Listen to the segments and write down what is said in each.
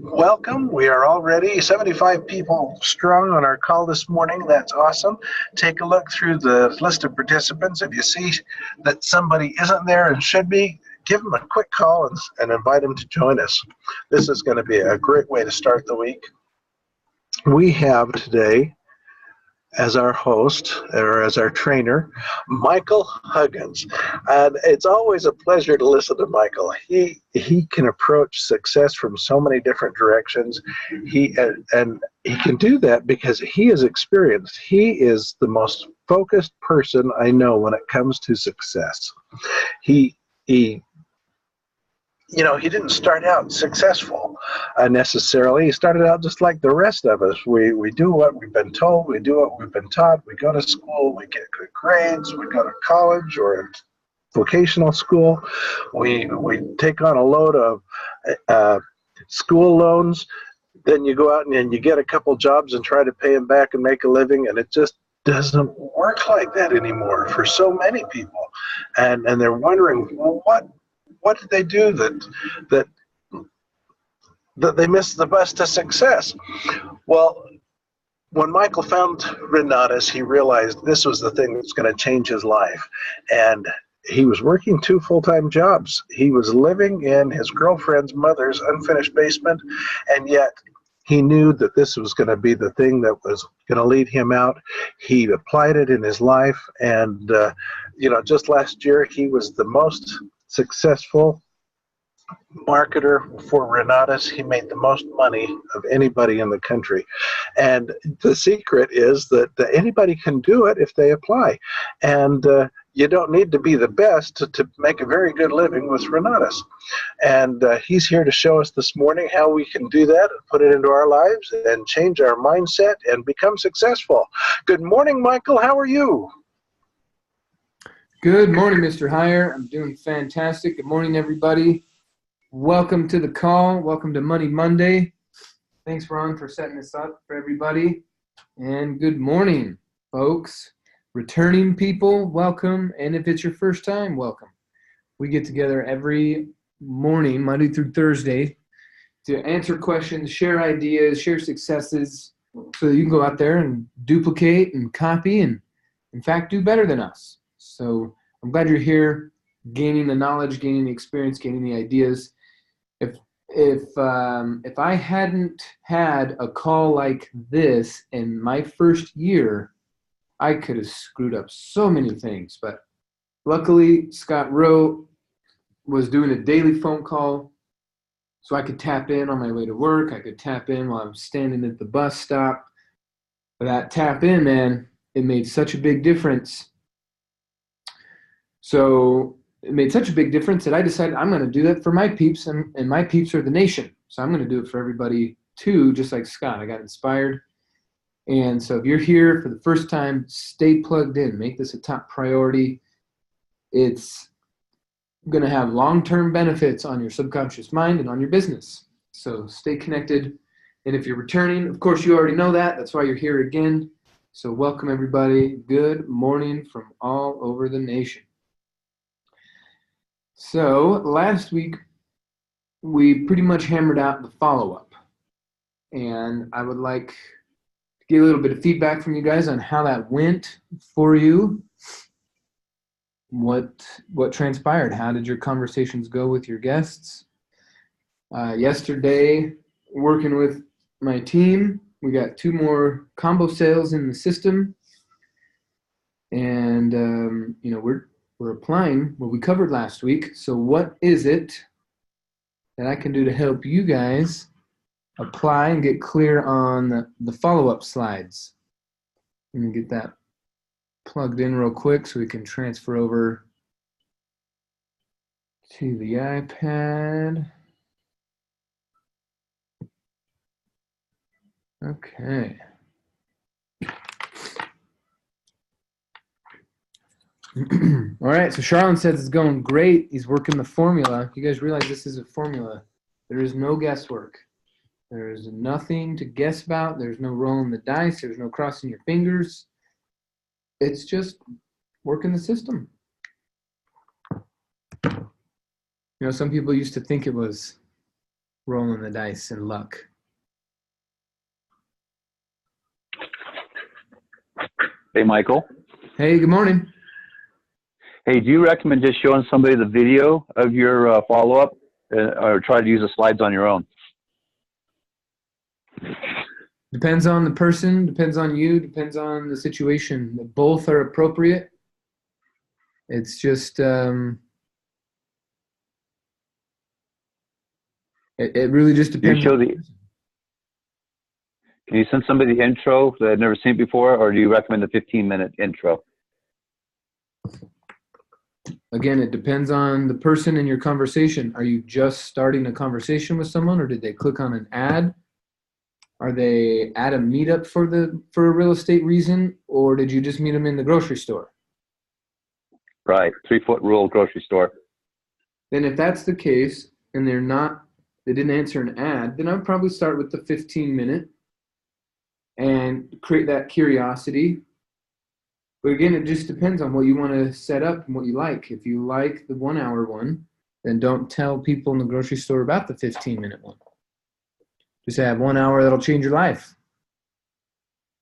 Welcome. We are already 75 people strong on our call this morning. That's awesome. Take a look through the list of participants. If you see that somebody isn't there and should be, give them a quick call and invite them to join us. This is going to be a great way to start the week. We have today as our host or as our trainer, Michael Huggins. And it's always a pleasure to listen to Michael. He can approach success from so many different directions. And he can do that because he is experienced. He is the most focused person I know when it comes to success. He he didn't start out successful necessarily. He started out just like the rest of us. We do what we've been told. We do what we've been taught. We go to school. We get good grades. We go to college or vocational school. We take on a load of school loans. Then you go out and you get a couple jobs and try to pay them back and make a living, and it just doesn't work like that anymore for so many people. And they're wondering, well, what did they do that they missed the bus to success? Well, when Michael found Renatus, he realized this was the thing that's going to change his life. And he was working 2 full-time jobs. He was living in his girlfriend's mother's unfinished basement, and yet he knew that this was going to be the thing that was going to lead him out. He applied it in his life, and just last year he was the most successful marketer for Renatus. He made the most money of anybody in the country. And the secret is that anybody can do it if they apply. And you don't need to be the best to make a very good living with Renatus. And he's here to show us this morning how we can do that, put it into our lives, and change our mindset and become successful. Good morning, Michael. How are you? Good morning, Mr. Heyer. I'm doing fantastic. Good morning, everybody. Welcome to the call. Welcome to Money Monday. Thanks, Ron, for setting this up for everybody. And good morning, folks. Returning people, welcome. And if it's your first time, welcome. We get together every morning, Monday through Thursday, to answer questions, share ideas, share successes, so that you can go out there and duplicate and copy and, in fact, do better than us. So I'm glad you're here, gaining the knowledge, gaining the experience, gaining the ideas. If I hadn't had a call like this in my first year, I could have screwed up so many things. But luckily, Scott Rowe was doing a daily phone call, so I could tap in on my way to work. I could tap in while I'm standing at the bus stop. But that tap in, man, it made such a big difference. So it made such a big difference that I decided I'm going to do that for my peeps, and my peeps are the nation. So I'm going to do it for everybody too, just like Scott. I got inspired. And so if you're here for the first time, stay plugged in. Make this a top priority. It's going to have long-term benefits on your subconscious mind and on your business. So stay connected. And if you're returning, of course, you already know that. That's why you're here again. So welcome, everybody. Good morning from all over the nation. So last week, we pretty much hammered out the follow-up. And I would like to get a little bit of feedback from you guys on how that went for you. What transpired? How did your conversations go with your guests? Yesterday, working with my team, we got 2 more combo sales in the system. And, we're applying what we covered last week. So what is it that I can do to help you guys apply and get clear on the follow-up slides? Let me get that plugged in real quick so we can transfer over to the iPad. Okay. All right, so Charlene says it's going great. He's working the formula. You guys realize this is a formula. There is no guesswork. There is nothing to guess about. There's no rolling the dice. There's no crossing your fingers. It's just working the system. Some people used to think it was rolling the dice and luck. Hey, Michael. Hey, good morning. Hey, do you recommend just showing somebody the video of your follow-up or try to use the slides on your own? Depends on the person, depends on you, depends on the situation. Both are appropriate. It's just, it really just depends. Can you send somebody the intro that I've never seen before, or do you recommend the 15-minute intro? Again, it depends on the person in your conversation. Are you just starting a conversation with someone, or did they click on an ad? Are they at a meetup for a real estate reason, or did you just meet them in the grocery store? Right, 3-foot rule grocery store. Then if that's the case, and they didn't answer an ad, then I'd probably start with the 15-minute and create that curiosity. But again, it just depends on what you want to set up and what you like. If you like the 1-hour one, then don't tell people in the grocery store about the 15-minute one. Just have 1 hour that'll change your life.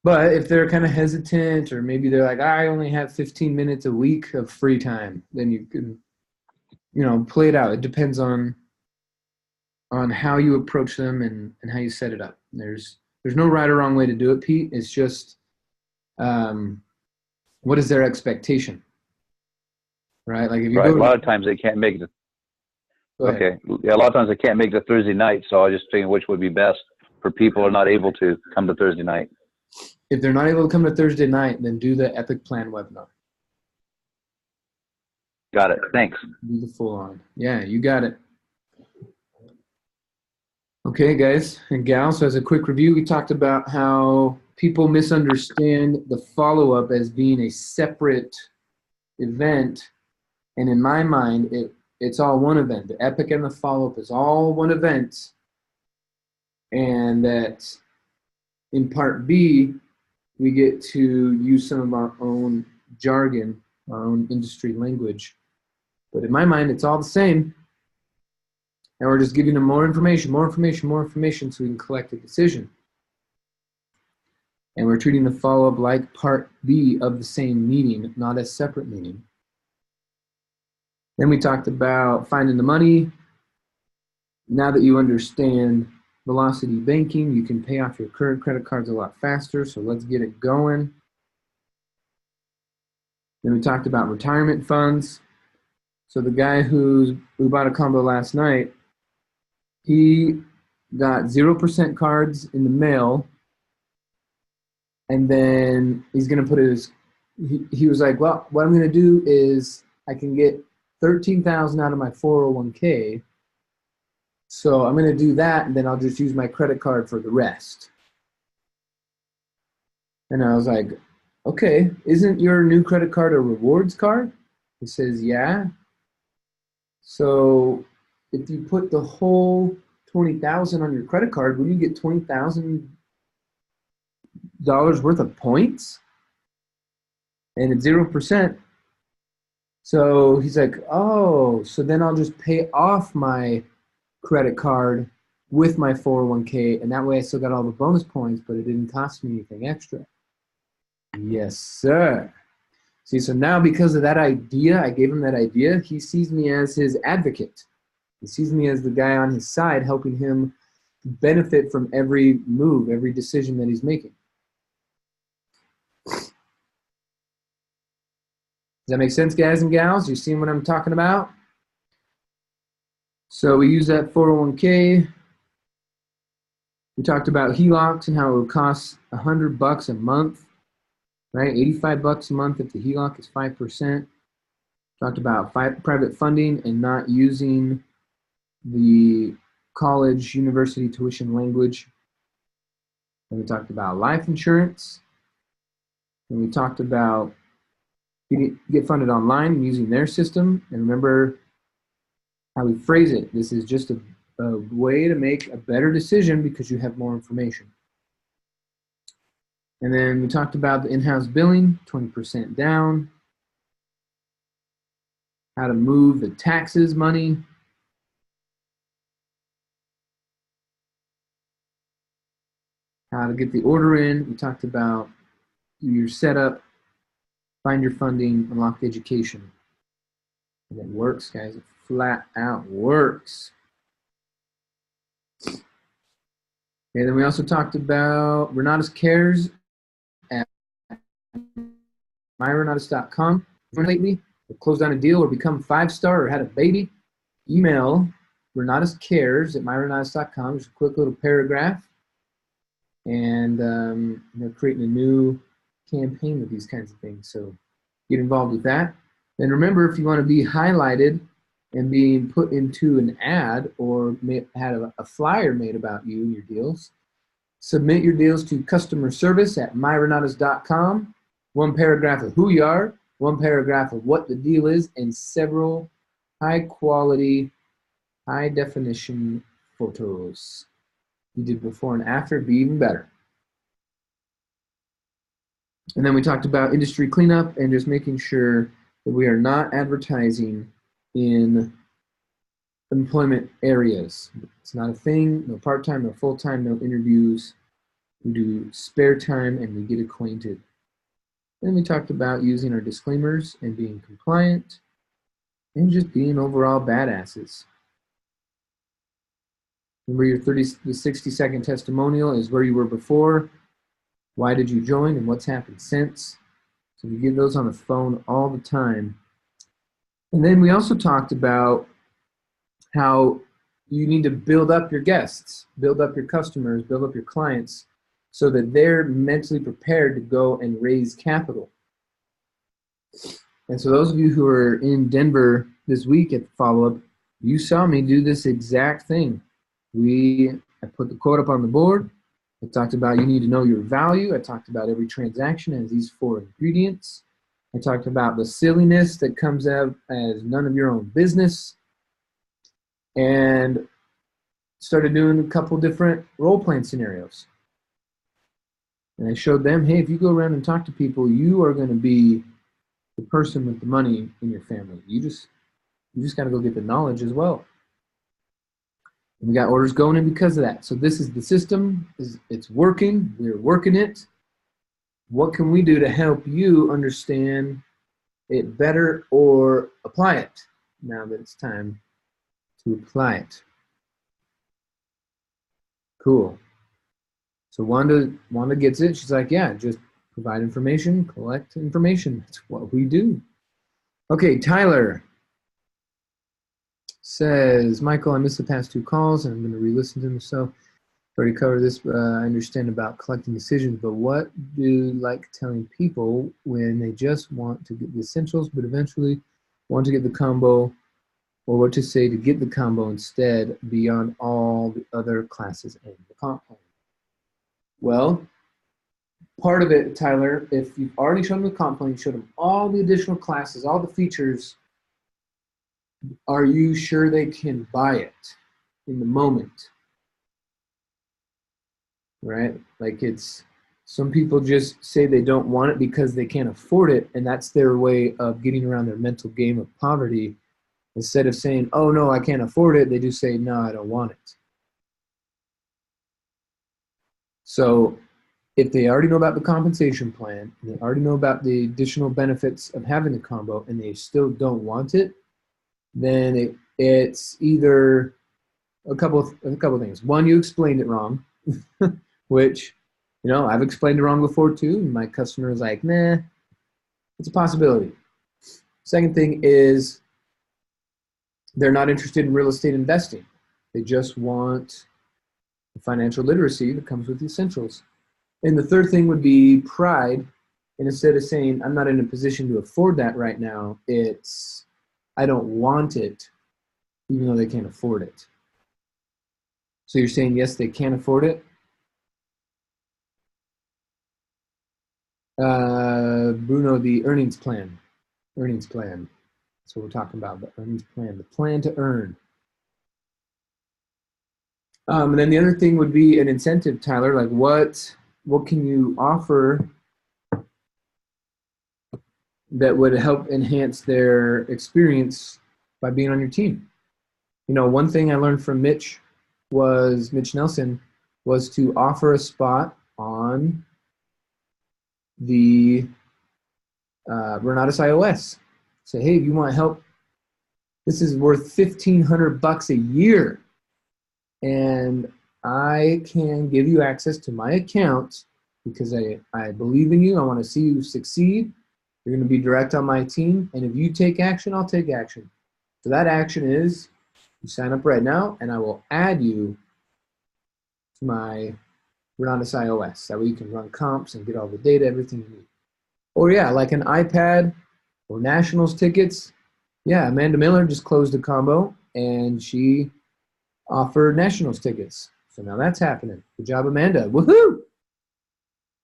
But if they're kind of hesitant, or maybe they're like, I only have 15 minutes a week of free time, then you can, play it out. It depends on how you approach them and how you set it up. There's no right or wrong way to do it, Pete. It's just what is their expectation, right? Like if you right. go a lot of times they can't make it. Okay. Yeah, a lot of times they can't make the Thursday night, so I was just thinking which would be best for people who are not able to come to Thursday night. If they're not able to come to Thursday night, then do the Epic Plan webinar. Got it. Thanks. Do the full on. Yeah, you got it. Okay, guys and gals, so as a quick review, we talked about how people misunderstand the follow-up as being a separate event. And in my mind, it's all one event. The epic and the follow-up is all one event. And that in part B, we get to use some of our own jargon, our own industry language. But in my mind, it's all the same. And we're just giving them more information so we can collect a decision. And we're treating the follow-up like part B of the same meeting, not a separate meeting. Then we talked about finding the money. Now that you understand velocity banking, you can pay off your current credit cards a lot faster, so let's get it going. Then we talked about retirement funds. So the guy who bought a combo last night, he got 0% cards in the mail, and then he's going to put he was like, well, what I'm going to do is I can get $13,000 out of my 401k. So I'm going to do that, and then I'll just use my credit card for the rest. And I was like, okay, isn't your new credit card a rewards card? He says, yeah. So if you put the whole $20,000 on your credit card, wouldn't you get $20,000 worth of points? And it's 0%. So he's like, oh, so then I'll just pay off my credit card with my 401k, and that way I still got all the bonus points, but it didn't cost me anything extra. Yes, sir. See, so now because of that idea, I gave him that idea, he sees me as his advocate. He sees me as the guy on his side helping him benefit from every move, every decision that he's making. Does that make sense, guys and gals? You seeing what I'm talking about? So we use that 401k. We talked about HELOCs and how it would cost $100 a month, right? $85 a month if the HELOC is 5%. Talked about private funding and not using the college, university tuition language. And we talked about life insurance. And we talked about get funded online and using their system. And remember how we phrase it. This is just a way to make a better decision because you have more information. And then we talked about the in-house billing, 20% down. How to move the taxes money. how to get the order in. We talked about your setup, find your funding, unlock the education. And it works, guys. It flat out works. And then we also talked about Renatus Cares at myrenatus.com. Lately, closed down a deal or become 5-star or had a baby, email renatuscares at myrenatus.com. Just a quick little paragraph. And they're creating a new campaign with these kinds of things. So get involved with that. And remember, if you want to be highlighted and being put into an ad or had a flyer made about you and your deals, submit your deals to customer service at myrenatus.com. One paragraph of who you are, one paragraph of what the deal is, and several high-quality, high-definition photos. You did before and after, be even better. And then we talked about industry cleanup and just making sure that we are not advertising in employment areas. It's not a thing, no part-time, no full-time, no interviews. We do spare time and we get acquainted. Then we talked about using our disclaimers and being compliant and just being overall badasses. Remember, your 30 to 60-second testimonial is where you were before, why did you join, and what's happened since. So we give those on the phone all the time. And then we also talked about how you need to build up your guests, build up your customers, build up your clients so that they're mentally prepared to go and raise capital. And so those of you who are in Denver this week at the follow-up, you saw me do this exact thing. I put the quote up on the board. I talked about you need to know your value. I talked about every transaction has these 4 ingredients. I talked about the silliness that comes out as none of your own business. And started doing a couple different role-playing scenarios. And I showed them, hey, if you go around and talk to people, you are going to be the person with the money in your family. You just got to go get the knowledge as well. And we got orders going in because of that. So this is the system. It's working. We're working it. What can we do to help you understand it better or apply it now that it's time to apply it? Cool. So Wanda gets it. She's like, yeah, just provide information, collect information. That's what we do. Okay, Tyler says, Michael, I missed the past 2 calls, and I'm going to re-listen to them. So already covered this. I understand about collecting decisions, but what do you like telling people when they just want to get the essentials, but eventually want to get the combo, or what to say to get the combo instead beyond all the other classes in the comp plan? Well, part of it, Tyler, if you've already shown them the comp plan, you showed them all the additional classes, all the features, are you sure they can buy it in the moment? Right? Like some people just say they don't want it because they can't afford it, and that's their way of getting around their mental game of poverty. Instead of saying, oh no, I can't afford it, they just say, no, I don't want it. So if they already know about the compensation plan, and they already know about the additional benefits of having the combo, and they still don't want it, then it's either a couple of things. One, you explained it wrong, which, I've explained it wrong before too, and my customer is like, nah, it's a possibility. Second thing is they're not interested in real estate investing. They just want the financial literacy that comes with the essentials. And the third thing would be pride. And instead of saying, I'm not in a position to afford that right now, it's, I don't want it, even though they can't afford it. So you're saying, yes, they can afford it? Bruno, the earnings plan. Earnings plan. That's what we're talking about, the earnings plan, the plan to earn. And then the other thing would be an incentive, Tyler. Like what can you offer that would help enhance their experience by being on your team? One thing I learned from Mitch Nelson was to offer a spot on the Renatus iOS. Say, hey, if you want help, this is worth $1,500 a year, and I can give you access to my account because I believe in you. I want to see you succeed. You're going to be direct on my team, and if you take action, I'll take action. So that action is you sign up right now, and I will add you to my Renatus iOS. That way you can run comps and get all the data, everything you need. Or yeah, like an iPad or Nationals tickets. Yeah, Amanda Miller just closed a combo, and she offered Nationals tickets. So now that's happening. Good job, Amanda. Woohoo!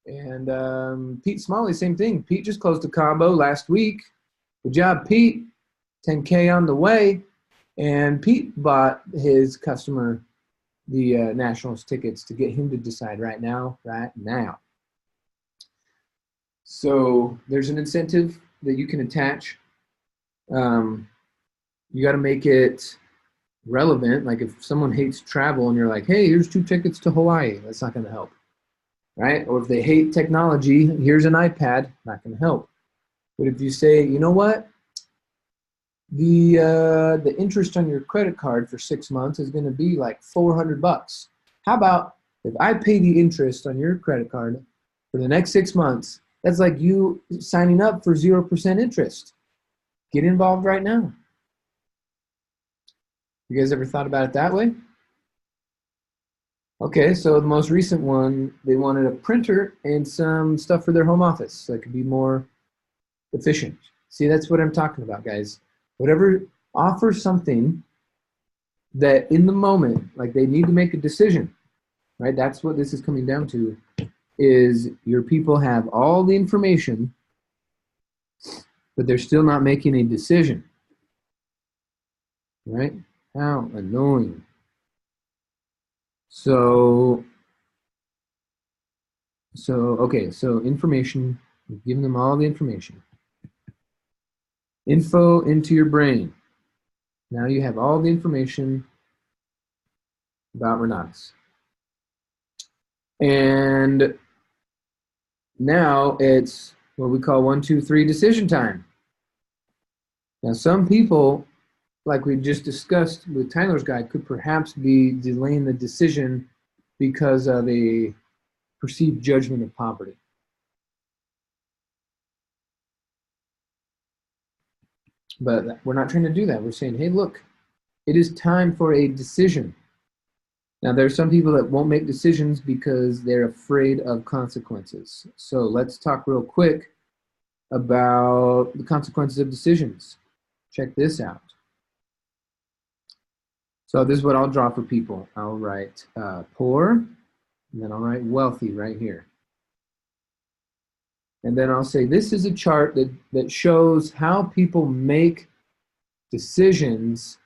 And Pete Smalley, same thing. Pete just closed a combo last week. Good job, Pete. 10K on the way. And Pete bought his customer the Nationals tickets to get him to decide right now. So there's an incentive that you can attach. You got to make it relevant. Like if someone hates travel and you're like, hey, here's 2 tickets to Hawaii, that's not going to help, right? Or if they hate technology, here's an iPad, not going to help. But if you say, you know what, the interest on your credit card for 6 months is going to be like $400. How about if I pay the interest on your credit card for the next 6 months? That's like you signing up for 0% interest. Get involved right now. You guys ever thought about it that way? Okay, so the most recent one, they wanted a printer and some stuff for their home office so it could be more efficient. See, that's what I'm talking about, guys. Whatever, offer something that in the moment, like they need to make a decision, right? That's what this is coming down to, is your people have all the information, but they're still not making a decision, right? How annoying. So okay, so information, you've given them all the information. Info into your brain. Now you have all the information about Renatus. And now it's what we call 1, 2, 3 decision time. Now some people, like we just discussed with Tyler's guy, could perhaps be delaying the decision because of a perceived judgment of poverty. But we're not trying to do that. We're saying, hey, look, it is time for a decision. Now, there are some people that won't make decisions because they're afraid of consequences. So let's talk real quick about the consequences of decisions. Check this out. So this is what I'll draw for people. I'll write poor, and then I'll write wealthy right here. And then I'll say this is a chart that shows how people make decisions.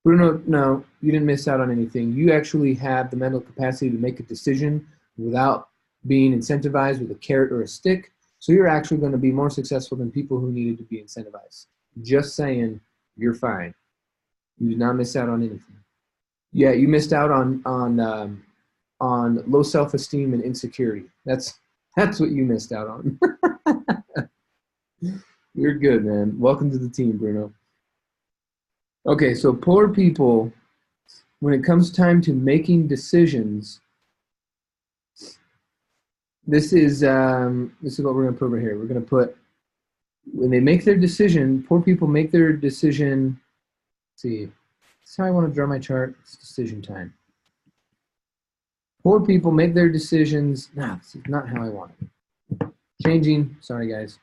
Bruno, no, you didn't miss out on anything. You actually have the mental capacity to make a decision without being incentivized with a carrot or a stick. So you're actually going to be more successful than people who needed to be incentivized. Just saying, you're fine. You did not miss out on anything. Yeah, you missed out on low self-esteem and insecurity. That's what you missed out on. You're good, man. Welcome to the team, Bruno. Okay, so poor people, when it comes time to making decisions, this is what we're going to put over here. We're going to put, when they make their decision, poor people make their decision. Let's see, this is how I want to draw my chart. It's decision time. Poor people make their decisions. Nah, this is not how I want it. Changing. Sorry, guys.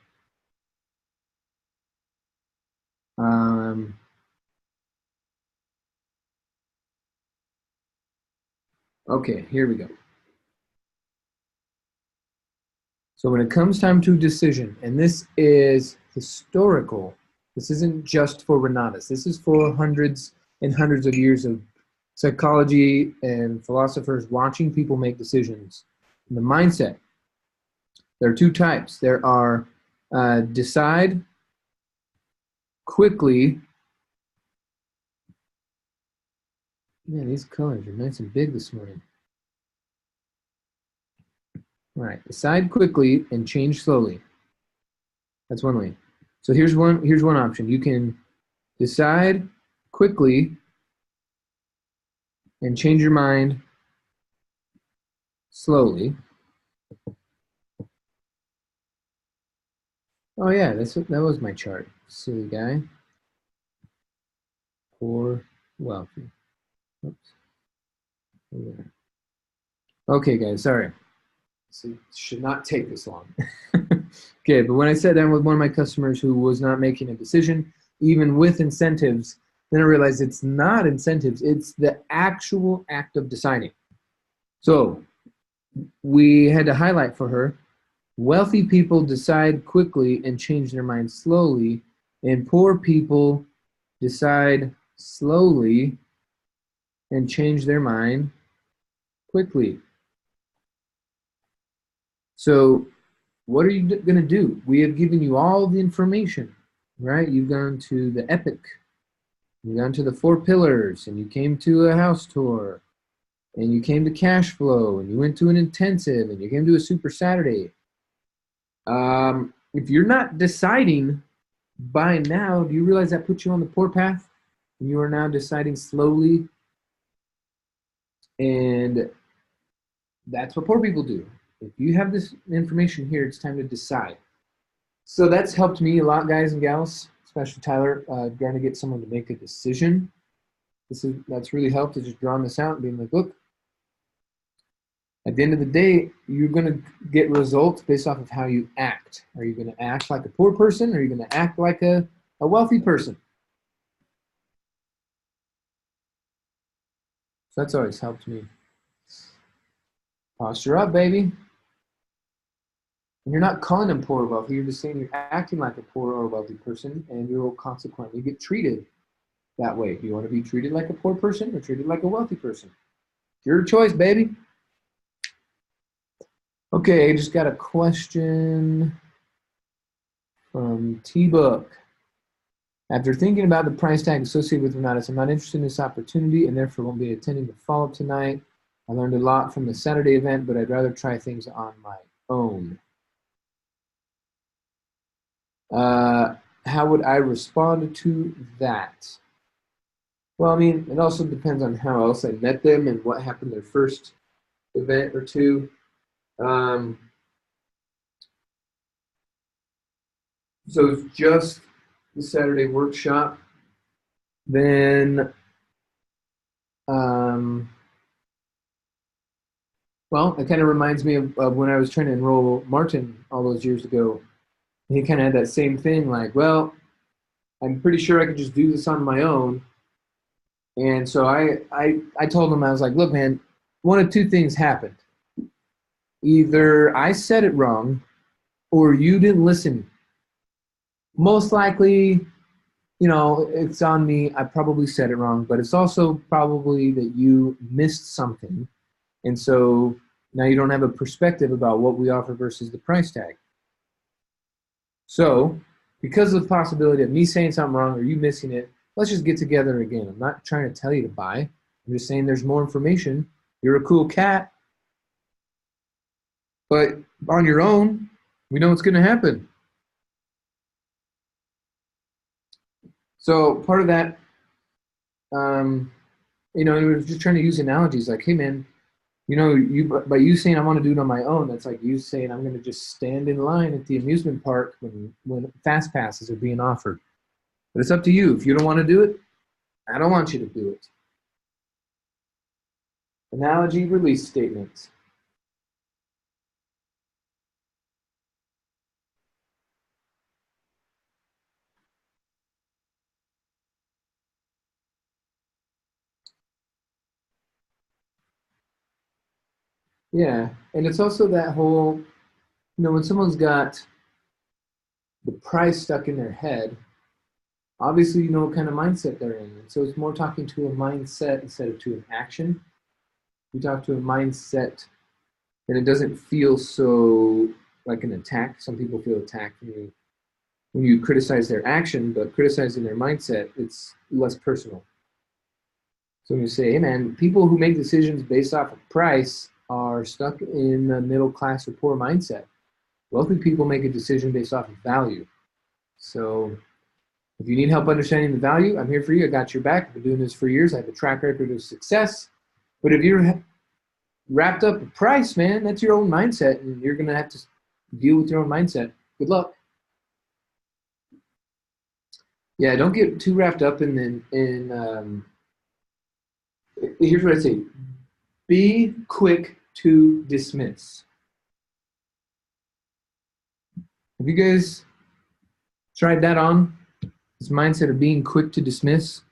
Okay, here we go. So when it comes time to decision, and this is historical, this isn't just for Renatus. This is for hundreds and hundreds of years of psychology and philosophers watching people make decisions. And the mindset, there are 2 types. There are decide quickly Man, these colors are nice and big this morning. All right, decide quickly and change slowly. That's one way. So here's one option. You can decide quickly and change your mind slowly. Oh yeah, that was my chart. Silly guy. Poor, wealthy. Oops. Yeah. Okay, guys, sorry. So it should not take this long. Okay, but when I sat down with one of my customers who was not making a decision, even with incentives, then I realized it's not incentives, it's the actual act of deciding. So we had to highlight for her, wealthy people decide quickly and change their mind slowly, and poor people decide slowly and change their mind quickly. So what are you going to do? We have given you all the information, right? You've gone to the epic, you've gone to the 4 pillars, and you came to a house tour, and you came to cash flow, and you went to an intensive, and you came to a super Saturday. If you're not deciding by now, do you realize that puts you on the poor path? And you are now deciding slowly, and that's what poor people do. If you have this information here, it's time to decide. So that's helped me a lot, guys and gals, especially Tyler, trying to get someone to make a decision. That's really helped, is just drawing this out and being like, look, at the end of the day, you're going to get results based off of how you act. Are you going to act like a poor person, or are you going to act like a wealthy person? So that's always helped me. Posture up, baby. And you're not calling them poor or wealthy. You're just saying you're acting like a poor or wealthy person, and you will consequently get treated that way. Do you want to be treated like a poor person or treated like a wealthy person? Your choice, baby. Okay, I just got a question from T-Book. After thinking about the price tag associated with Renatus, I'm not interested in this opportunity and therefore won't be attending the follow-up tonight. I learned a lot from the Saturday event, but I'd rather try things on my own. How would I respond to that? Well, I mean, it also depends on how else I met them and what happened their first event or two. So it's just the Saturday workshop. Then, well, it kind of reminds me of when I was trying to enroll Martin all those years ago. He kind of had that same thing, like, well, I'm pretty sure I could just do this on my own. And so I told him, I was like, look, man, one of two things happened. Either I said it wrong or you didn't listen. Most likely, you know, it's on me. I probably said it wrong, but it's also probably that you missed something. And so now you don't have a perspective about what we offer versus the price tag. So because of the possibility of me saying something wrong or you missing it, let's just get together again. I'm not trying to tell you to buy. I'm just saying there's more information. You're a cool cat. But on your own, we know what's going to happen. So part of that, you know, he was just trying to use analogies like, hey, man, you know, by you saying I want to do it on my own, that's like you saying I'm going to just stand in line at the amusement park when fast passes are being offered. But it's up to you. If you don't want to do it, I don't want you to do it. Analogy release statements. Yeah, and it's also that whole, you know, when someone's got the price stuck in their head, obviously you know what kind of mindset they're in. And so it's more talking to a mindset instead of to an action. You talk to a mindset, and it doesn't feel so like an attack. Some people feel attacked when you criticize their action, but criticizing their mindset, it's less personal. So we say, hey man, people who make decisions based off of price are stuck in the middle class or poor mindset. Wealthy people make a decision based off of value. So if you need help understanding the value, I'm here for you. I got your back. I've been doing this for years. I have a track record of success. But if you're wrapped up in price, man, that's your own mindset, and you're going to have to deal with your own mindset. Good luck. Yeah, don't get too wrapped up in here's what I say. Be quick to dismiss. Have you guys tried that on? This mindset of being quick to dismiss?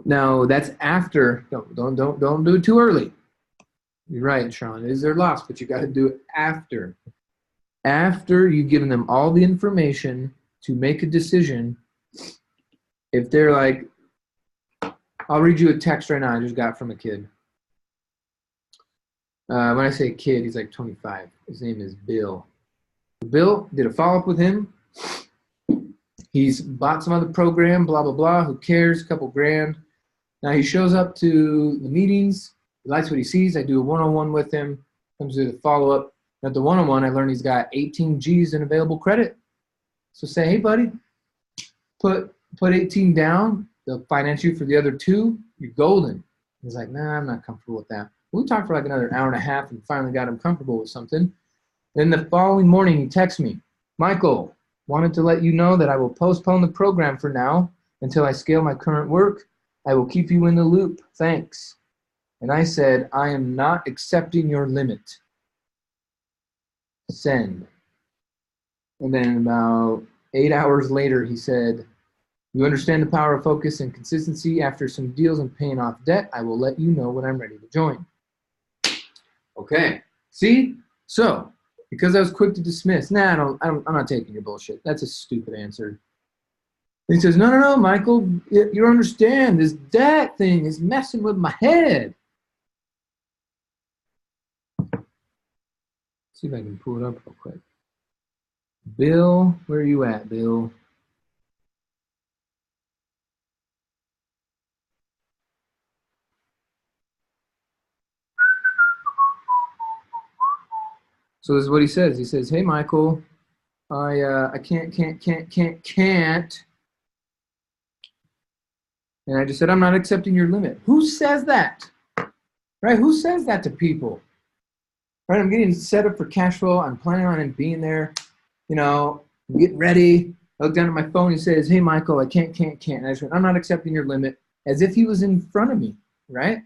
Now that's after. Don't do it too early. You're right, Sean. It is their loss, but you got to do it after. After you've given them all the information to make a decision. If they're like, I'll read you a text right now I just got from a kid. When I say kid, he's like 25. His name is Bill. Bill did a follow-up with him. He's bought some other program, blah, blah, blah. Who cares? A couple grand. Now he shows up to the meetings. He likes what he sees. I do a one-on-one with him. Comes to the follow-up. At the one-on-one, I learned he's got 18 G's in available credit. So say, hey, buddy, put 18 down. They'll finance you for the other 2. You're golden. He's like, nah, I'm not comfortable with that. We talked for like another hour and a half and finally got him comfortable with something. Then the following morning, he texts me, Michael, wanted to let you know that I will postpone the program for now until I scale my current work. I will keep you in the loop. Thanks. And I said, I am not accepting your limit. Send. And then about 8 hours later, he said, you understand the power of focus and consistency. After some deals and paying off debt, I will let you know when I'm ready to join. Okay. See? So, because I was quick to dismiss, nah, I'm not taking your bullshit. That's a stupid answer. And he says, no, Michael, you don't understand. This debt thing is messing with my head. See if I can pull it up real quick. Bill, where are you at, Bill? So this is what he says. He says, hey, Michael, I can't. And I just said, I'm not accepting your limit. Who says that? Right? Who says that to people? Right? I'm getting set up for cash flow. I'm planning on him being there. You know, I'm getting ready. I look down at my phone. He says, hey, Michael, I can't. And I just went, I'm not accepting your limit, as if he was in front of me, right?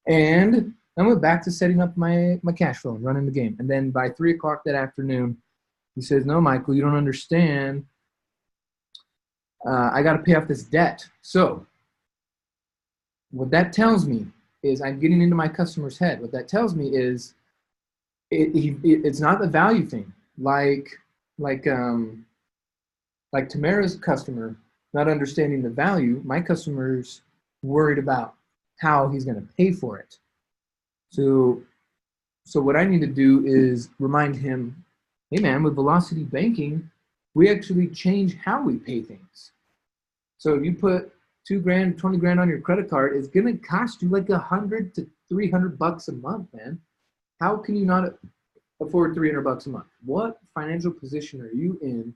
And I went back to setting up my cash flow and running the game. And then by 3 o'clock that afternoon, he says, no, Michael, you don't understand. I got to pay off this debt. So what that tells me is I'm getting into my customer's head. What that tells me is it's not the value thing. Like Tamara's customer not understanding the value, my customer's worried about how he's going to pay for it. So what I need to do is remind him, hey man, with velocity banking, we actually change how we pay things. So if you put $2 grand, 20 grand on your credit card, it's going to cost you like $100 to $300 a month, man. How can you not afford $300 a month? What financial position are you in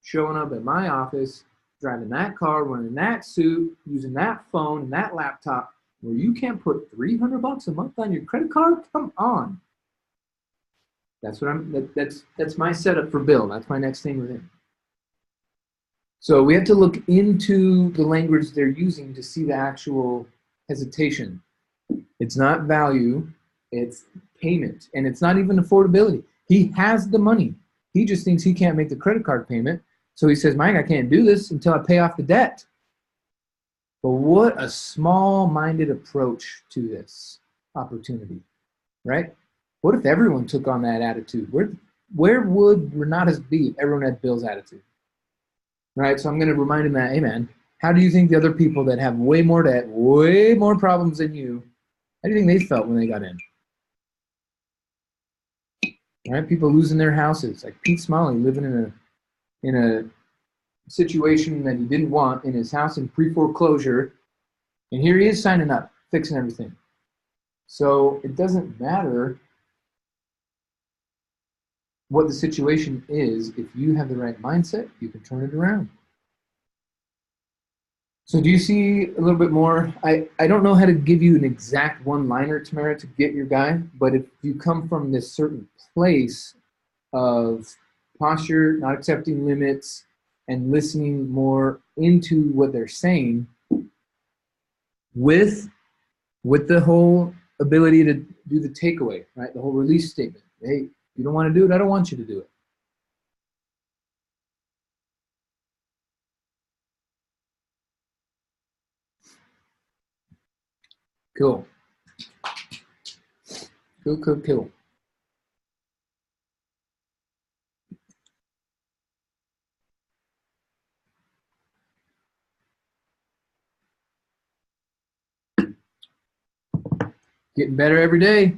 showing up at my office, driving that car, wearing that suit, using that phone and that laptop, where you can't put $300 a month on your credit card? Come on. That's my setup for Bill. That's my next thing with him. So we have to look into the language they're using to see the actual hesitation. It's not value, it's payment. And it's not even affordability. He has the money. He just thinks he can't make the credit card payment. So he says, Mike, I can't do this until I pay off the debt. But what a small-minded approach to this opportunity, right? What if everyone took on that attitude? Where would Renatus be if everyone had Bill's attitude? Right, so I'm going to remind him that, hey man, how do you think the other people that have way more debt, way more problems than you, how do you think they felt when they got in? Right, people losing their houses, like Pete Smalley living in a situation that he didn't want in his house in pre-foreclosure, and here he is signing up, fixing everything. So it doesn't matter what the situation is. If you have the right mindset, you can turn it around. So do you see a little bit more? I don't know how to give you an exact one-liner, Tamara, to get your guy, but if you come from this certain place of posture, not accepting limits, and listening more into what they're saying with the whole ability to do the takeaway, right? The whole release statement. Hey, you don't want to do it, I don't want you to do it. Cool. Cool. Getting better every day.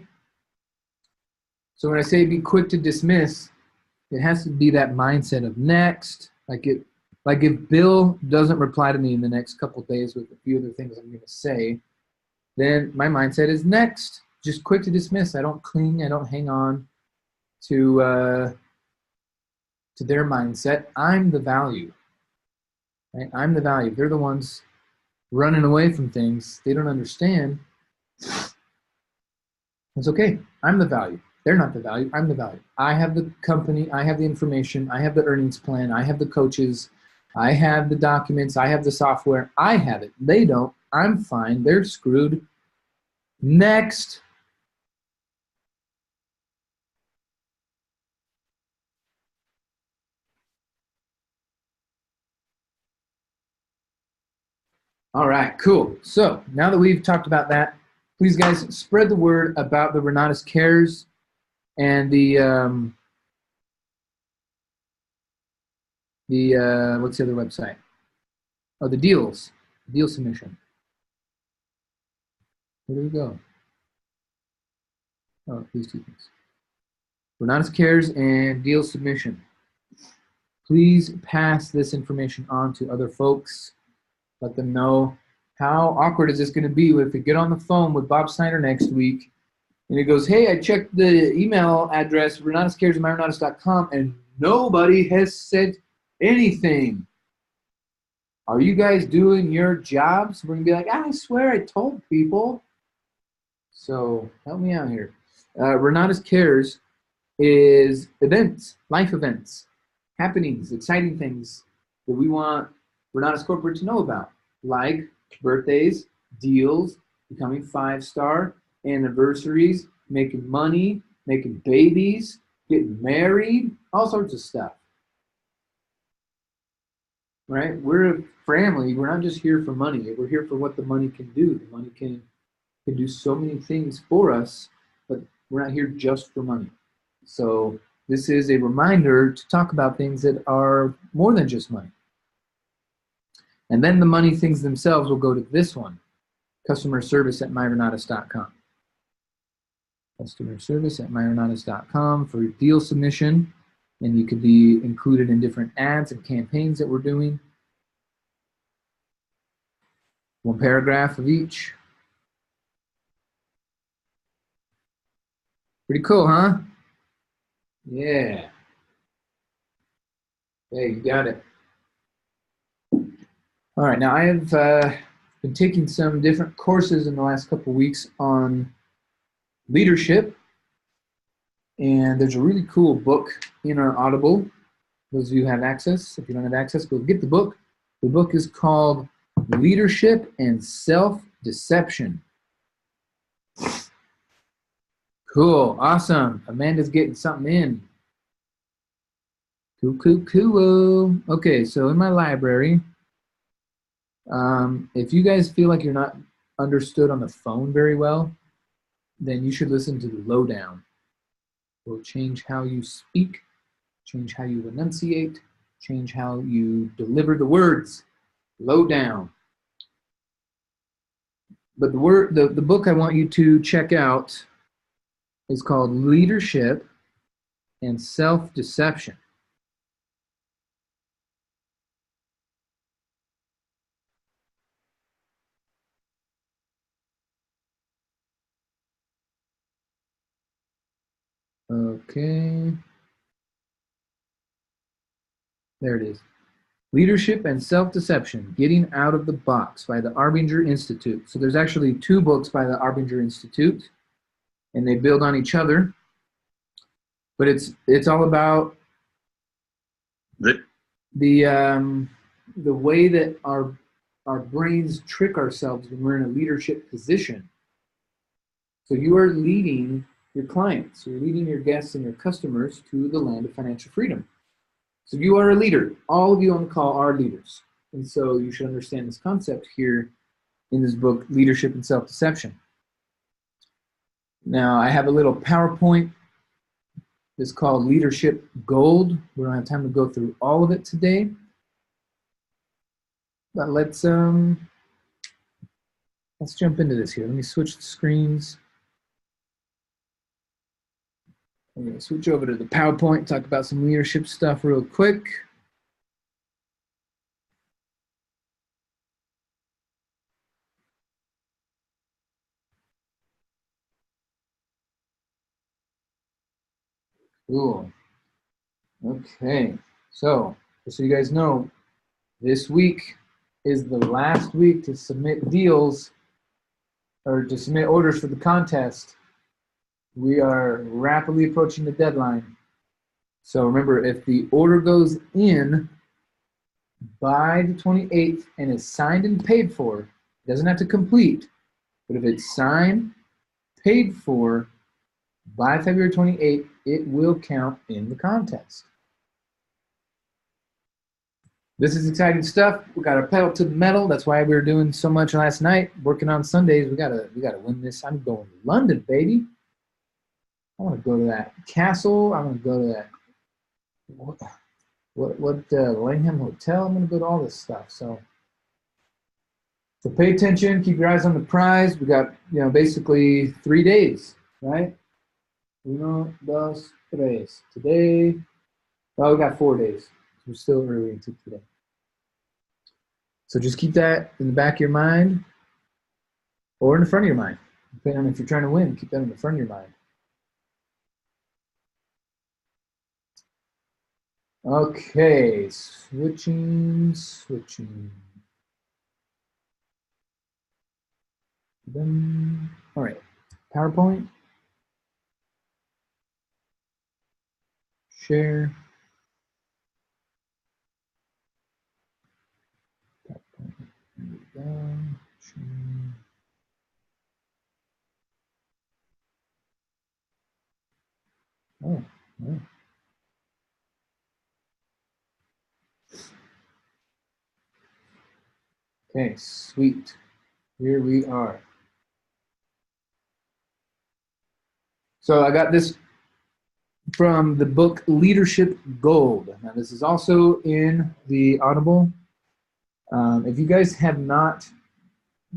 So when I say be quick to dismiss, it has to be that mindset of next. Like if Bill doesn't reply to me in the next couple of days with a few other things I'm going to say, then my mindset is next. Just quick to dismiss. I don't cling. I don't hang on to their mindset. I'm the value. Right? I'm the value. They're the ones running away from things they don't understand. It's okay. I'm the value. They're not the value. I'm the value. I have the company. I have the information. I have the earnings plan. I have the coaches. I have the documents. I have the software. I have it. They don't. I'm fine. They're screwed. Next. All right, cool. So now that we've talked about that, please, guys, spread the word about the Renatus Cares and the what's the other website? Oh, the deal submission. Where do we go? Oh, these two things. Renatus Cares and deal submission. Please pass this information on to other folks. Let them know. How awkward is this going to be if we get on the phone with Bob Snyder next week and it goes, hey, I checked the email address, renatuscares@myrenatus.com, and nobody has said anything. Are you guys doing your jobs? We're going to be like, I swear I told people. So help me out here. Renatus Cares is events, life events, happenings, exciting things that we want Renatus Corporate to know about, like birthdays, deals, becoming 5-star, anniversaries, making money, making babies, getting married, all sorts of stuff. Right? We're a family. We're not just here for money. We're here for what the money can do. The money can do so many things for us, but we're not here just for money. So this is a reminder to talk about things that are more than just money. And then the money things themselves will go to this one, customer service at myrenatus.com. Customer service at myrenatus.com for deal submission. And you could be included in different ads and campaigns that we're doing. One paragraph of each. Pretty cool, huh? Yeah. Hey, you got it. All right, now I have been taking some different courses in the last couple of weeks on leadership, and there's a really cool book in our Audible. Those of you who have access, if you don't have access, go get the book. The book is called Leadership and Self-Deception. Cool, awesome. Amanda's getting something in. Cool. Okay, so in my library, if you guys feel like you're not understood on the phone very well, then you should listen to the lowdown. It will change how you speak, change how you enunciate, change how you deliver the words. Lowdown. But the book I want you to check out is called Leadership and Self-Deception. Okay. There it is. Leadership and Self-Deception, Getting Out of the Box by the Arbinger Institute. So there's actually 2 books by the Arbinger Institute, and they build on each other. But it's all about the way that our brains trick ourselves when we're in a leadership position. So you are leading your clients, you're leading your guests and your customers to the land of financial freedom. So you are a leader. All of you on the call are leaders. And so you should understand this concept here in this book, Leadership and Self-Deception. Now, I have a little PowerPoint. It's called Leadership Gold. We don't have time to go through all of it today. But let's jump into this here. Let me switch the screens. I'm going to switch over to the PowerPoint, talk about some leadership stuff real quick. Cool. Okay, so just so you guys know, this week is the last week to submit deals or to submit orders for the contest. We are rapidly approaching the deadline. So remember, if the order goes in by the 28th and is signed and paid for, it doesn't have to complete, but if it's signed, paid for by February 28th, it will count in the contest. This is exciting stuff. We got our pedal to the metal. That's why we were doing so much last night, working on Sundays. We gotta win this. I'm going to London, baby. I want to go to that castle. I want to go to that Langham Hotel. I'm going to go to all this stuff. So pay attention. Keep your eyes on the prize. We got basically 3 days, right? 1, 2, 3. Today, well, we got 4 days. We're still early into today. So just keep that in the back of your mind or in the front of your mind. Depending on if you're trying to win, keep that in the front of your mind. Okay, switching. All right, PowerPoint. Share. Oh, yeah. Okay, sweet. Here we are. So I got this from the book Leadership Gold. Now this is also in the Audible. If you guys have not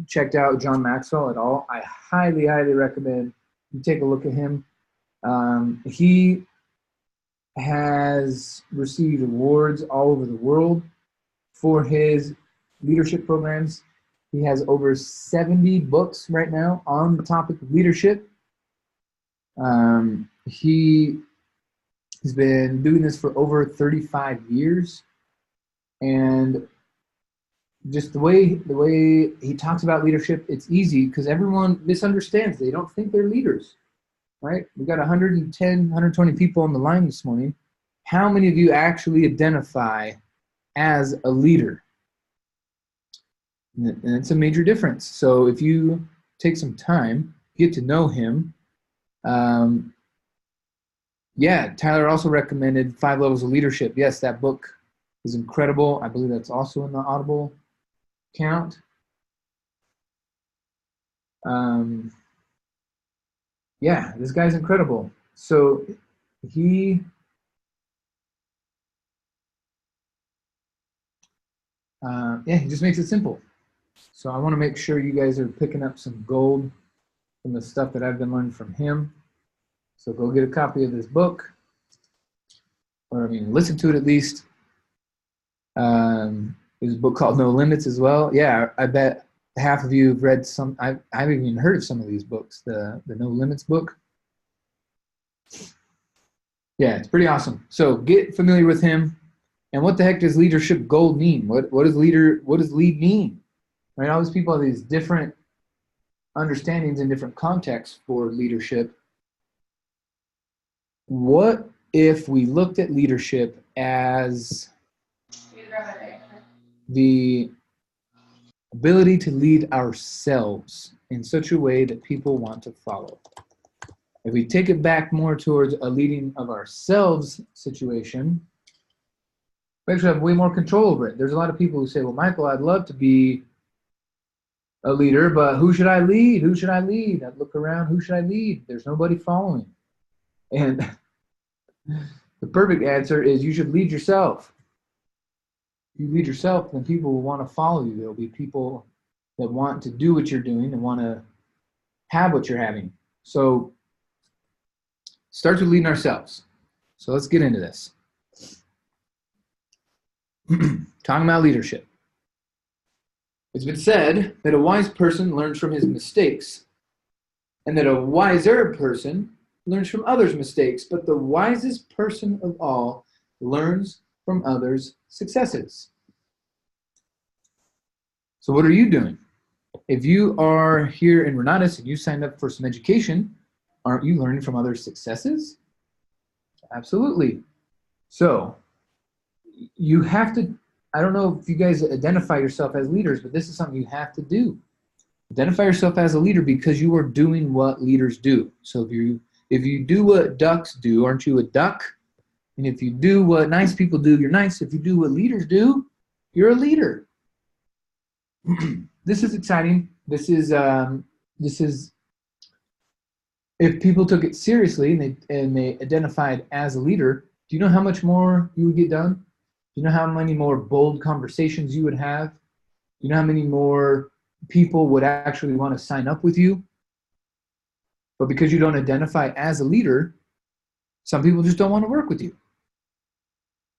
checked out John Maxwell at all, I highly, highly recommend you take a look at him. He has received awards all over the world for his leadership programs. He has over 70 books right now on the topic of leadership. He's been doing this for over 35 years, and just the way he talks about leadership, it's easy because everyone misunderstands. They don't think they're leaders, right? We got 110, 120 people on the line this morning. How many of you actually identify as a leader? And it's a major difference. So if you take some time, get to know him. Yeah, Tyler also recommended 5 Levels of Leadership. Yes, that book is incredible. I believe that's also in the Audible count. Yeah, this guy's incredible. So he just makes it simple. So I want to make sure you guys are picking up some gold from the stuff that I've been learning from him. So go get a copy of this book, or listen to it at least. There's a book called No Limits as well. Yeah, I bet half of you have read some. I've even heard of some of these books. The No Limits book. Yeah, it's pretty awesome. So get familiar with him. And what the heck does leadership goal mean? What does lead mean? Right? All these people have these different understandings in different contexts for leadership. What if we looked at leadership as the ability to lead ourselves in such a way that people want to follow? If we take it back more towards a leading of ourselves situation, we actually have way more control over it. There's a lot of people who say, well, Michael, I'd love to be a leader, but who should I lead? Who should I lead? I look around, who should I lead? There's nobody following. And the perfect answer is you should lead yourself. You lead yourself, then people will want to follow you. There'll be people that want to do what you're doing and want to have what you're having. So start with leading ourselves. So let's get into this. Talking about leadership. It's been said that a wise person learns from his mistakes, and that a wiser person learns from others' mistakes, but the wisest person of all learns from others' successes. So what are you doing? If you are here in Renatus and you signed up for some education, aren't you learning from others' successes? Absolutely. So you have to, I don't know if you guys identify yourself as leaders, but this is something you have to do. Identify yourself as a leader because you are doing what leaders do. So if you do what ducks do, aren't you a duck? And if you do what nice people do, you're nice. If you do what leaders do, you're a leader. This is exciting. This is if people took it seriously and they identified as a leader, do you know how much more you would get done? Do you know how many more bold conversations you would have? Do you know how many more people would actually want to sign up with you? But because you don't identify as a leader, some people just don't want to work with you.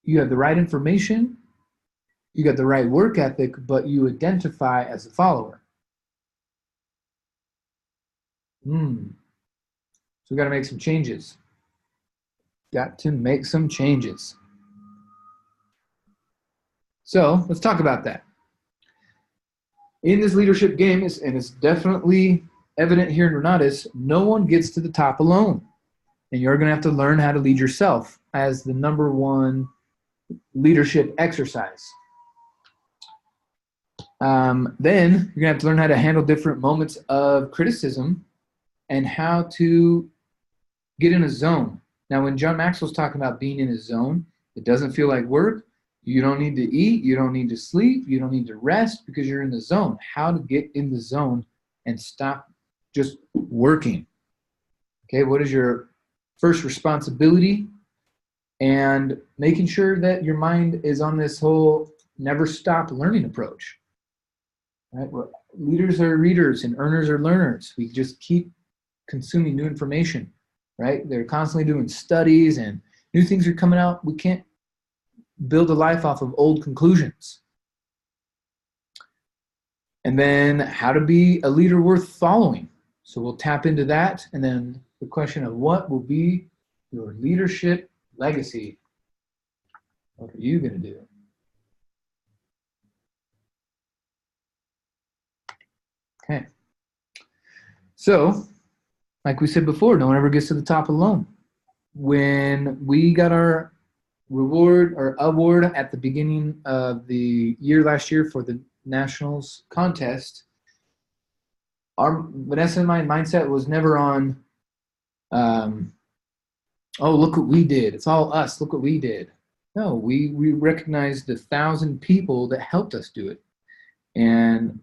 You have the right information, you got the right work ethic, but you identify as a follower. So we got to make some changes. Got to make some changes. So let's talk about that. In this leadership game, and it's definitely evident here in Renatus, no one gets to the top alone. And you're going to have to learn how to lead yourself as the number one leadership exercise. Then you're going to have to learn how to handle different moments of criticism and how to get in a zone. Now, when John Maxwell's talking about being in a zone, it doesn't feel like work. You don't need to eat. You don't need to sleep. You don't need to rest because you're in the zone. How to get in the zone and stop just working. Okay, what is your first responsibility? And making sure that your mind is on this whole never stop learning approach. Right? Well, leaders are readers and earners are learners. We just keep consuming new information. Right? They're constantly doing studies and new things are coming out. We can't build a life off of old conclusions. And then how to be a leader worth following. So we'll tap into that. And then the question of what will be your leadership legacy. What are you going to do? Okay. So, like we said before, no one ever gets to the top alone. When we got our reward or award at the beginning of the year last year for the nationals contest, our Vanessa and my mindset was never on, oh, look what we did. It's all us. Look what we did. No, we recognized the 1,000 people that helped us do it, and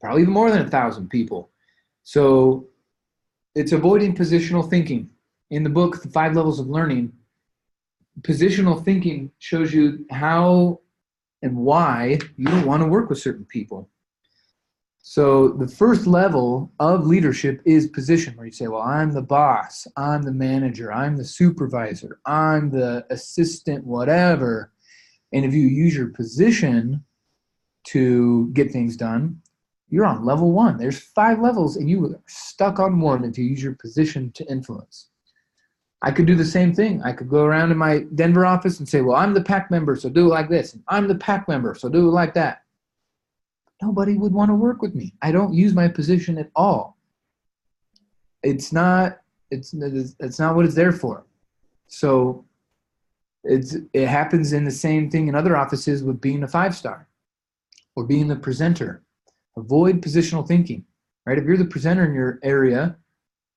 probably even more than 1,000 people. So it's avoiding positional thinking. In the book, The 5 Levels of Learning, positional thinking shows you how and why you don't want to work with certain people. So the first level of leadership is position, where you say, well, I'm the boss, I'm the manager, I'm the supervisor, I'm the assistant, whatever. And if you use your position to get things done, you're on level 1. There's 5 levels, and you are stuck on 1 if you use your position to influence. I could do the same thing. I could go around in my Denver office and say, well, I'm the pack member, so do it like this. And I'm the pack member, so do it like that. Nobody would want to work with me. I don't use my position at all. It's not what it's there for. So it happens in the same thing in other offices with being a 5-star or being the presenter. Avoid positional thinking, right? If you're the presenter in your area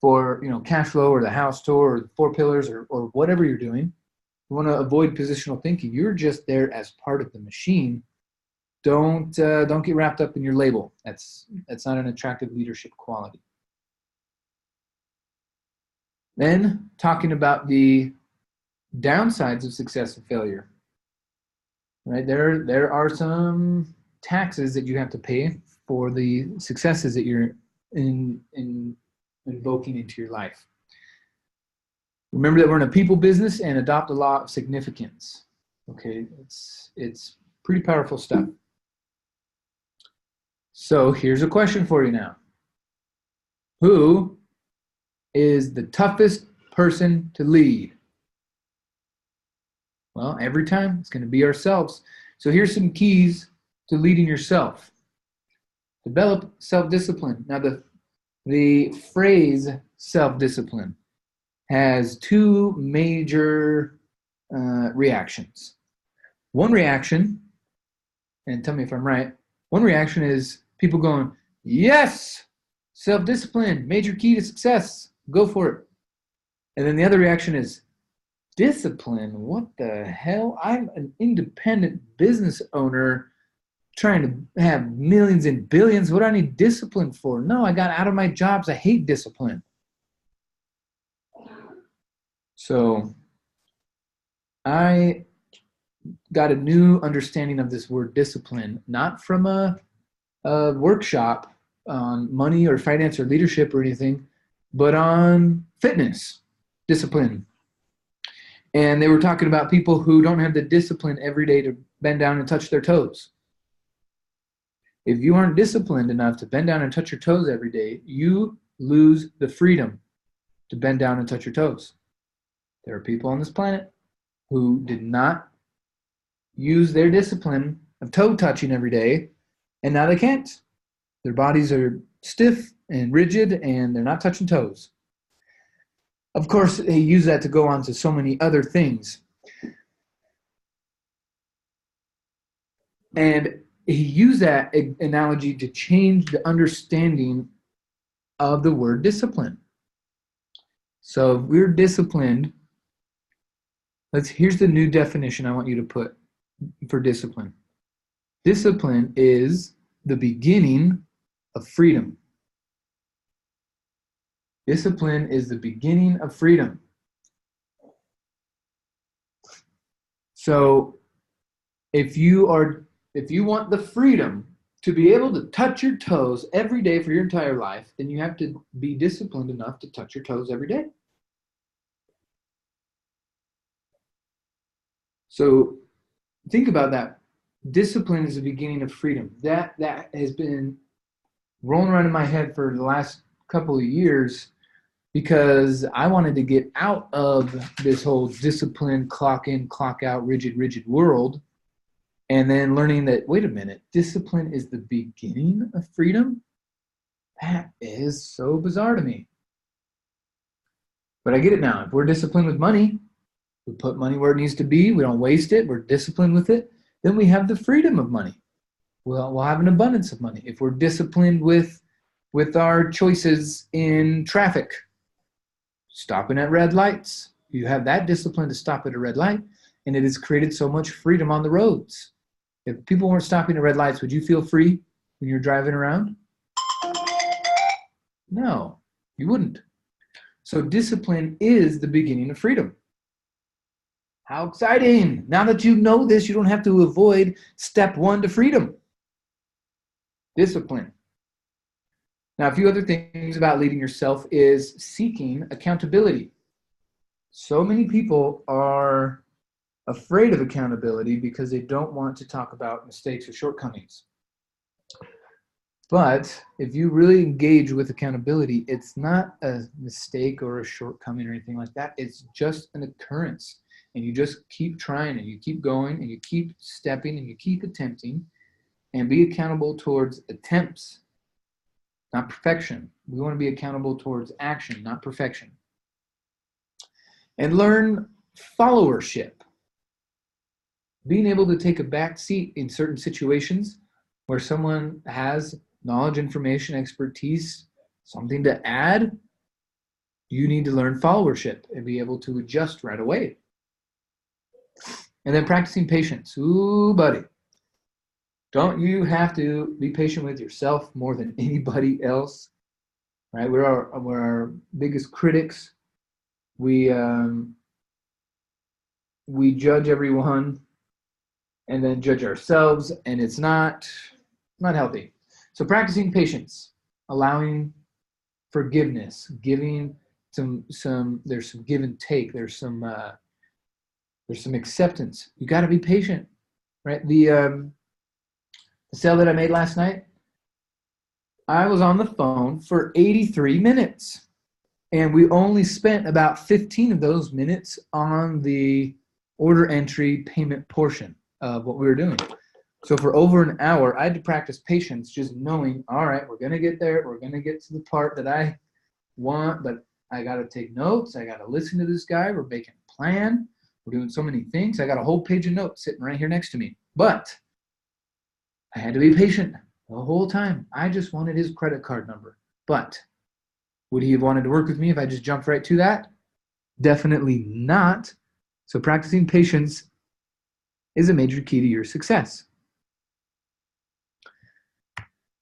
for, cash flow or the house tour or the 4 pillars or whatever you're doing, you want to avoid positional thinking. You're just there as part of the machine. Don't get wrapped up in your label. That's not an attractive leadership quality. Then talking about the downsides of success and failure, right? There are some taxes that you have to pay for the successes that you're invoking into your life. Remember that we're in a people business, and adopt the law of significance. Okay, it's pretty powerful stuff. So here's a question for you now. Who is the toughest person to lead? Well, every time it's going to be ourselves. So here's some keys to leading yourself. Develop self-discipline. Now the phrase self-discipline has 2 major reactions. One reaction, and tell me if I'm right, one reaction is people going, yes, self-discipline, major key to success, go for it. And then the other reaction is, discipline, what the hell? I'm an independent business owner trying to have millions and billions. What do I need discipline for? No, I got out of my jobs. I hate discipline. So I got a new understanding of this word discipline, not from a workshop on money or finance or leadership or anything, but on fitness discipline. And they were talking about people who don't have the discipline every day to bend down and touch their toes. If you aren't disciplined enough to bend down and touch your toes every day, you lose the freedom to bend down and touch your toes. There are people on this planet who did not use their discipline of toe touching every day, and now they can't. Their bodies are stiff and rigid, and they're not touching toes. Of course, they use that to go on to so many other things. And he used that analogy to change the understanding of the word discipline. So if we're disciplined, here's the new definition I want you to put for discipline. Discipline is the beginning of freedom. Discipline is the beginning of freedom. So if you want the freedom to be able to touch your toes every day for your entire life, then you have to be disciplined enough to touch your toes every day. So think about that. Discipline is the beginning of freedom. That has been rolling around in my head for the last couple of years, because I wanted to get out of this whole discipline, clock in, clock out, rigid world. And then learning that, wait a minute, discipline is the beginning of freedom? That is so bizarre to me. But I get it now. If we're disciplined with money, we put money where it needs to be, we don't waste it, we're disciplined with it, then we have the freedom of money. We'll have an abundance of money. If we're disciplined with our choices in traffic, stopping at red lights, you have that discipline to stop at a red light, and it has created so much freedom on the roads. If people weren't stopping at red lights, would you feel free when you're driving around? No, you wouldn't. So discipline is the beginning of freedom. How exciting. Now that you know this, you don't have to avoid step 1 to freedom. Discipline. Now, a few other things about leading yourself is seeking accountability. So many people are afraid of accountability because they don't want to talk about mistakes or shortcomings. But if you really engage with accountability, it's not a mistake or a shortcoming or anything like that. It's just an occurrence. And you just keep trying and you keep going and you keep stepping and you keep attempting, and be accountable towards attempts, not perfection. We want to be accountable towards action, not perfection. And learn followership. Being able to take a back seat in certain situations where someone has knowledge, information, expertise, something to add, you need to learn followership and be able to adjust right away. And then practicing patience. Ooh, buddy. Don't you have to be patient with yourself more than anybody else? Right? We're our biggest critics. We judge everyone and then judge ourselves, and it's not healthy. So practicing patience, allowing forgiveness, giving there's some give and take, there's some acceptance. You got to be patient, right? The sale that I made last night, I was on the phone for 83 minutes, and we only spent about 15 of those minutes on the order entry payment portion of what we were doing. So for over an hour, I had to practice patience, just knowing, all right, we're going to get there. We're going to get to the part that I want, but I got to take notes. I got to listen to this guy. We're making a plan. We're doing so many things. I got a whole page of notes sitting right here next to me. But I had to be patient the whole time. I just wanted his credit card number. But would he have wanted to work with me if I just jumped right to that? Definitely not. So practicing patience is a major key to your success.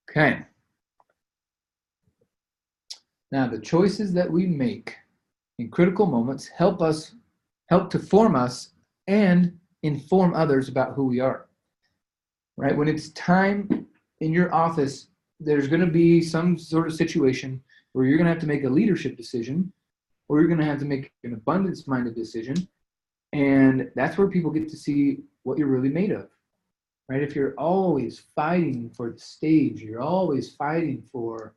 Okay. Now, the choices that we make in critical moments help to form us and inform others about who we are. Right? When it's time in your office, there's going to be some sort of situation where you're going to have to make a leadership decision, or you're going to have to make an abundance-minded decision, and that's where people get to see what you're really made of. Right? If you're always fighting for the stage, you're always fighting for,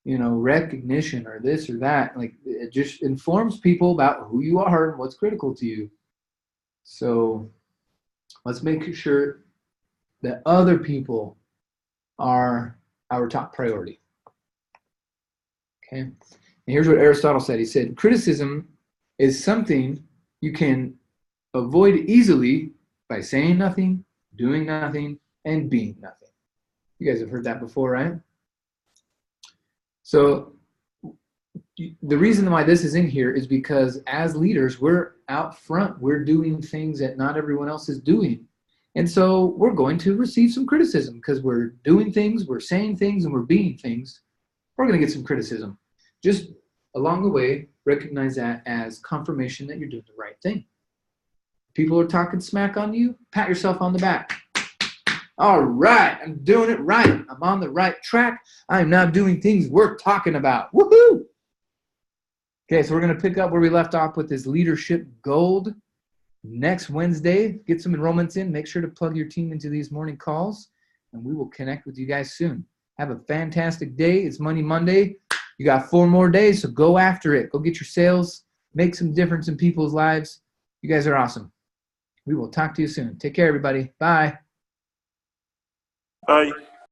recognition or this or that, like, it just informs people about who you are and what's critical to you. So let's make sure that other people are our top priority. Okay. And here's what Aristotle said. He said, criticism is something you can avoid easily by saying nothing, doing nothing, and being nothing. You guys have heard that before, right? So the reason why this is in here is because as leaders, we're out front. We're doing things that not everyone else is doing. And so we're going to receive some criticism because we're doing things, we're saying things, and we're being things. We're going to get some criticism. Just along the way, recognize that as confirmation that you're doing the right thing. People are talking smack on you, pat yourself on the back. All right, I'm doing it right. I'm on the right track. I'm now doing things worth talking about. Woohoo! Okay, so we're going to pick up where we left off with this leadership gold next Wednesday. Get some enrollments in. Make sure to plug your team into these morning calls, and we will connect with you guys soon. Have a fantastic day. It's Money Monday. You got 4 more days, so go after it. Go get your sales. Make some difference in people's lives. You guys are awesome. We will talk to you soon. Take care, everybody. Bye. Bye.